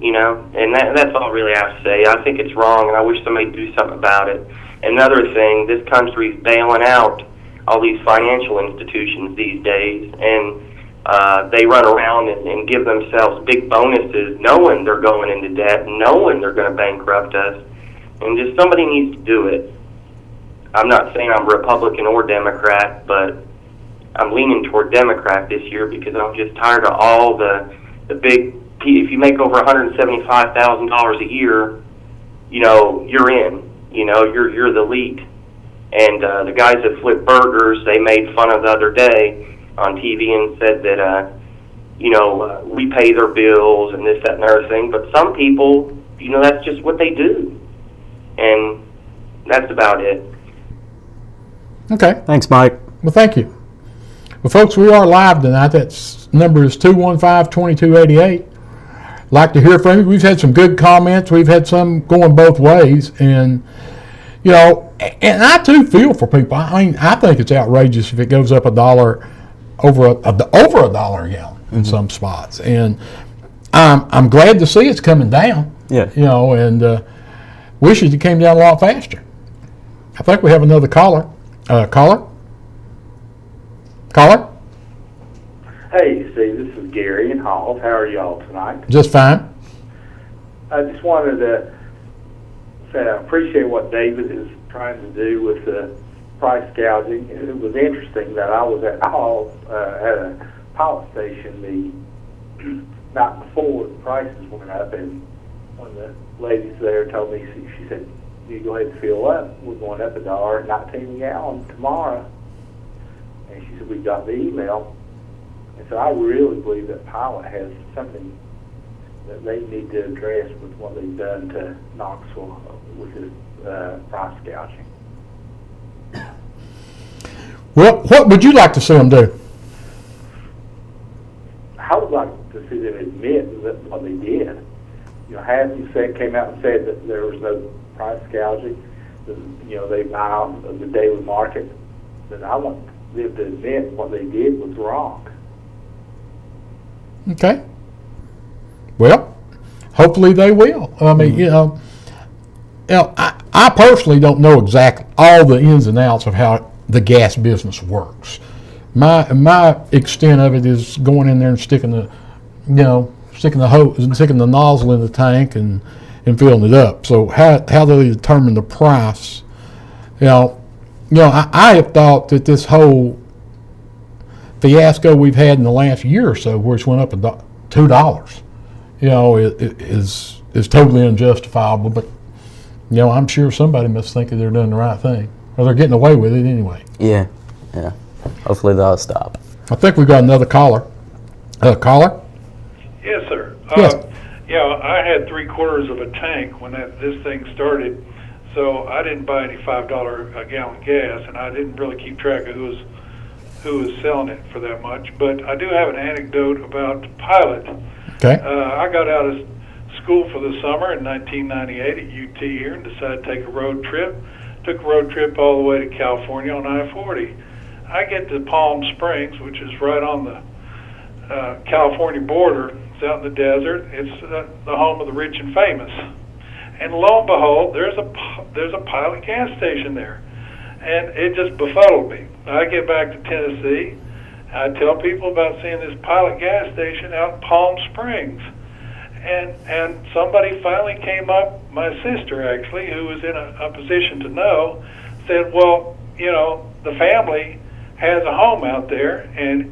and that's all I really have to say. I think it's wrong, and I wish somebody would do something about it. Another thing, this country's bailing out all these financial institutions these days, and they run around and give themselves big bonuses knowing they're going into debt, knowing they're going to bankrupt us, and just somebody needs to do it. I'm not saying I'm Republican or Democrat, but I'm leaning toward Democrat this year because I'm just tired of all the big, if you make over $175,000 a year, you're in, you're the elite. And the guys that flip burgers, they made fun of the other day on TV and said that, we pay their bills and this, that, and other thing. But some people, that's just what they do. And that's about it. Okay. Thanks, Mike. Well, thank you. Well, folks, we are live tonight. That number is 215-2288. Like to hear from you. We've had some good comments. We've had some going both ways. And, and I, too, feel for people. I mean, I think it's outrageous if it goes up $1 over a dollar a gallon in some spots. And I'm glad to see it's coming down. Yeah. And wish it came down a lot faster. I think we have another caller. Caller? Hey, Steve, this is Gary in Halls. How are y'all tonight? Just fine. I just wanted to say I appreciate what David is trying to do with the price gouging. It was interesting that I was at Halls at a power station the night before the prices went up, and one of the ladies there told me, she said, you go ahead and fill up. We're going up $1.19 a gallon tomorrow. And she said, we got the email. And so I really believe that Pilot has something that they need to address with what they've done to Knoxville with his price gouging. Well, what would you like to see them do? I would like to see them admit that what they did. Half you said came out and said that there was no price gouging. They buy on the daily market. But I want them to admit what they did was wrong. Okay. Well, hopefully they will. I mean, I personally don't know exactly all the ins and outs of how the gas business works. My extent of it is going in there and sticking the hose and sticking the nozzle in the tank and filling it up. So how do they determine the price? I have thought that this whole fiasco we've had in the last year or so, where it's went up $2, is totally unjustifiable. But I'm sure somebody must think that they're doing the right thing, or they're getting away with it anyway. Yeah. Hopefully they'll stop. I think we've got another caller. Caller? Yes, sir. Yes. I had 3/4 of a tank when this thing started, so I didn't buy any $5 a gallon gas, and I didn't really keep track of who was selling it for that much. But I do have an anecdote about Pilot. Okay. I got out of school for the summer in 1998 at UT here and decided to take a road trip. Took a road trip all the way to California on I-40. I get to Palm Springs, which is right on the California border. It's out in the desert. It's the home of the rich and famous. And lo and behold, there's a Pilot gas station there. And it just befuddled me. I get back to Tennessee. I tell people about seeing this Pilot gas station out in Palm Springs. And somebody finally came up, my sister actually, who was in a position to know, said, well, the family has a home out there, and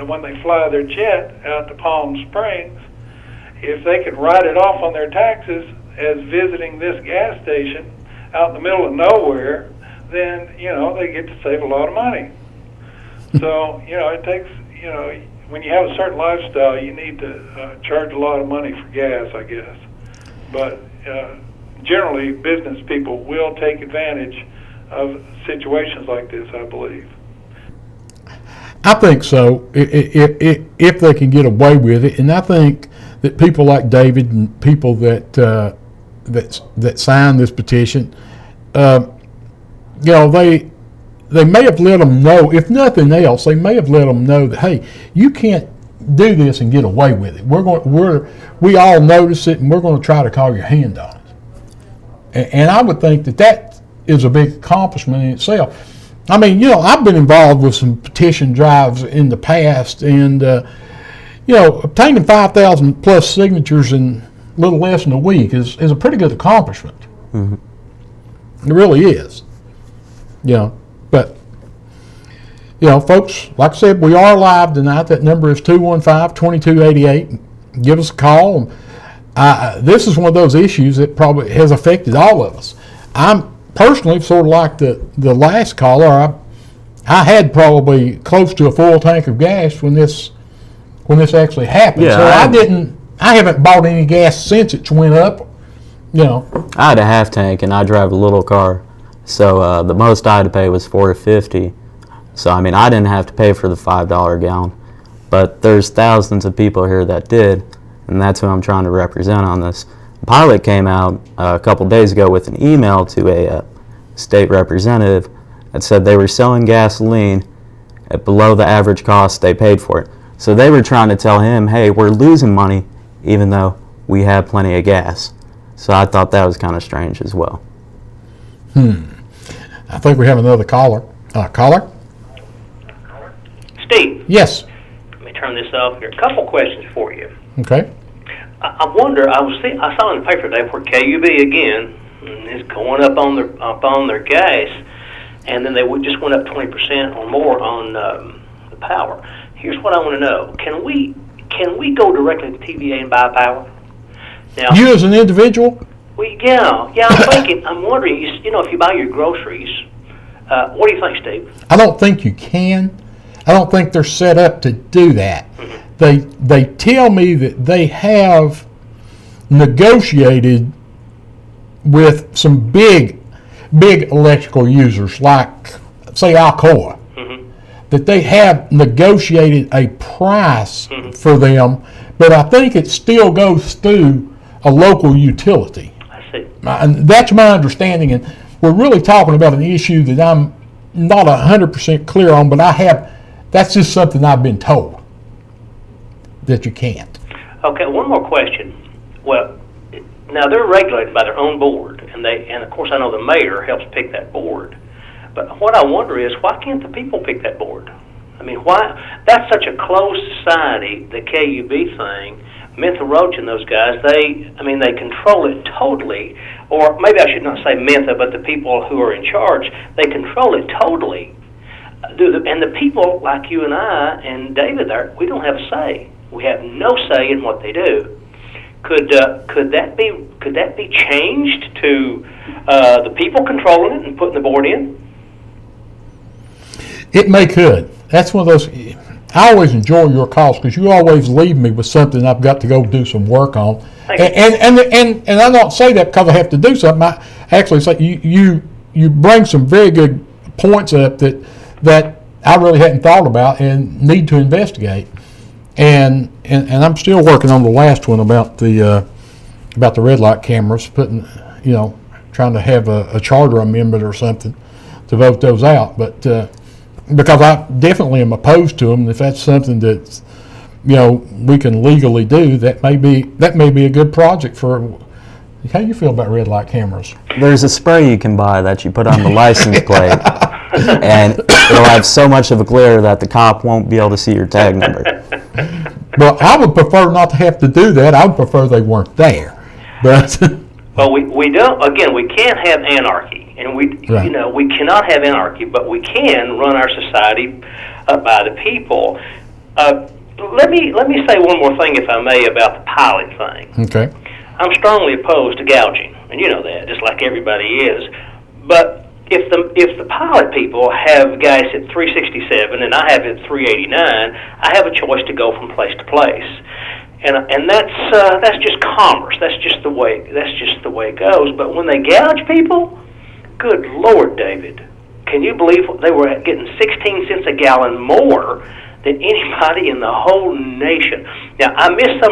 when they fly their jet out to Palm Springs, if they could write it off on their taxes as visiting this gas station out in the middle of nowhere, then, they get to save a lot of money. So, it takes, when you have a certain lifestyle, you need to charge a lot of money for gas, I guess. But generally, business people will take advantage of situations like this, I believe. I think so, if they can get away with it. And I think that people like David and people that signed this petition, they may have let them know, if nothing else, they may have let them know that, hey, you can't do this and get away with it. We all notice it, and we're going to try to call your hand on it. And I would think that is a big accomplishment in itself. I mean, I've been involved with some petition drives in the past, and obtaining 5,000 plus signatures in a little less than a week is a pretty good accomplishment. Mm-hmm. It really is. But folks, like I said, we are live tonight. That number is 215-2288. Give us a call. This is one of those issues that probably has affected all of us. I'm personally sort of like the last caller. I had probably close to a full tank of gas when this actually happened. Yeah, so I haven't bought any gas since it went up. I had a half tank and I drive a little car, so the most I had to pay was $4.50. So I mean, I didn't have to pay for the $5 gallon, but there's thousands of people here that did, and that's who I'm trying to represent on this. Pilot came out a couple days ago with an email to a state representative that said they were selling gasoline at below the average cost they paid for it. So they were trying to tell him, hey, we're losing money even though we have plenty of gas. So I thought that was kind of strange as well. I think we have another caller. Caller? Steve. Yes. Let me turn this off here. A couple questions for you. Okay. I wonder. I saw in the paper today where KUB again is going up on their gas, and then they just went up 20% or more on the power. Here's what I want to know: Can we go directly to TVA and buy power? Now, you as an individual? I'm wondering. If you buy your groceries, what do you think, Steve? I don't think you can. I don't think they're set up to do that. Mm-hmm. They tell me that they have negotiated with some big electrical users, like say Alcoa, mm-hmm. that they have negotiated a price mm-hmm. for them, but I think it still goes through a local utility. I see. And that's my understanding, and we're really talking about an issue that I'm not 100% clear on, but that's just something I've been told that you can't. Okay, one more question. Well, now they're regulated by their own board, and of course I know the mayor helps pick that board. But what I wonder is, why can't the people pick that board? I mean, why? That's such a closed society, the KUB thing. Mentha Roach and those guys, they control it totally. Or maybe I should not say Mentha, but the people who are in charge, they control it totally. And the people like you and I and David there, we don't have a say. We have no say in what they do. Could that be changed to the people controlling it and putting the board in? It could. That's one of those. I always enjoy your calls because you always leave me with something I've got to go do some work on. And I don't say that because I have to do something. I actually say you bring some very good points up that I really hadn't thought about and need to investigate. And I'm still working on the last one about the red light cameras, trying to have a charter amendment or something to vote those out. But because I definitely am opposed to them, and if that's something that we can legally do, that may be a good project for. How do you feel about red light cameras? There's a spray you can buy that you put on the license plate, and it'll have so much of a glare that the cop won't be able to see your tag number. Well, I would prefer not to have to do that. I would prefer they weren't there. But well, we don't. Again, we can't have anarchy, and we cannot have anarchy, but we can run our society by the people. Let me say one more thing, if I may, about the pilot thing. Okay. I'm strongly opposed to gouging, and you know that, just like everybody is. But if the pilot people have gas at 367 and I have it at 389, I have a choice to go from place to place, and that's just commerce. That's just the way it goes. But when they gouge people, good Lord, David, can you believe they were getting 16 cents a gallon more than anybody in the whole nation? Now I missed some of your